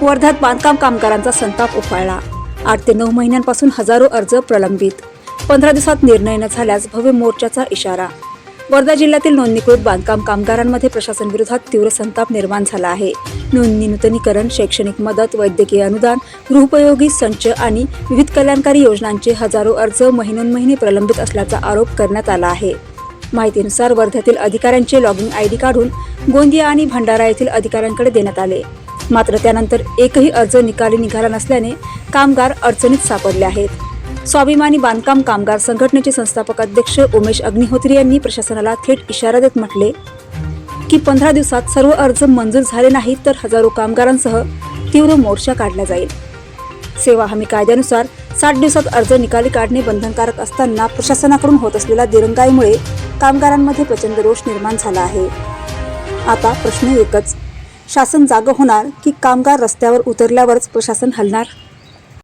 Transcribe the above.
वर्ध्यात बांधकाम कामगारांचा संताप उफाळला। 8 ते 9 महिन्यांपासून हजारो अर्ज प्रलंबित। 15 दिवसात निर्णय न झाल्यास भव्य मोर्चाचा इशारा। वर्धा जिल्ह्यातील नोंदणीकृत बांधकाम कामगारांमध्ये प्रशासनाविरोधात तीव्र संताप निर्माण झाला आहे। नोंदणी, नूतनीकरण, शैक्षणिक मदत, वैद्यकीय अनुदान, गृहोपयोगी संच आणि विविध कल्याणकारी योजनांचे हजारो अर्ज महिनोन्महिने प्रलंबित असल्याचा आरोप करण्यात आला आहे। माहितीनुसार वर्ध्यातील अधिकाऱ्यांचे लॉगिन आयडी काढून गोंदिया आणि भंडारा येथील अधिकाऱ्यांकडे देण्यात आले। मात्र त्यानंतर एकही अर्ज निकाली निघाला नसल्याने कामगार अडचणीत सापडले आहेत। स्वाभिमानी बांधकाम कामगार संघटनेचे संस्थापक अध्यक्ष उमेश अग्निहोत्री यांनी प्रशासनाला थेट इशारा देत म्हटले की 15 दिवसात सर्व अर्ज मंजूर झाले नाहीत तर हजारो कामगारांसह तीव्र मोर्चा काढला जाईल। सेवा हमी कायद्यानुसार 60 दिवसात अर्ज निकाली काढणे बंधनकारक असताना प्रशासनाकडून होत असलेल्या दिरंगाईमुळे कामगारांमध्ये प्रचंड रोष निर्माण झाला आहे। आता प्रश्न एकच, शासन जागं होणार की कामगार रस्त्यावर उतरल्यावरच प्रशासन हलणार?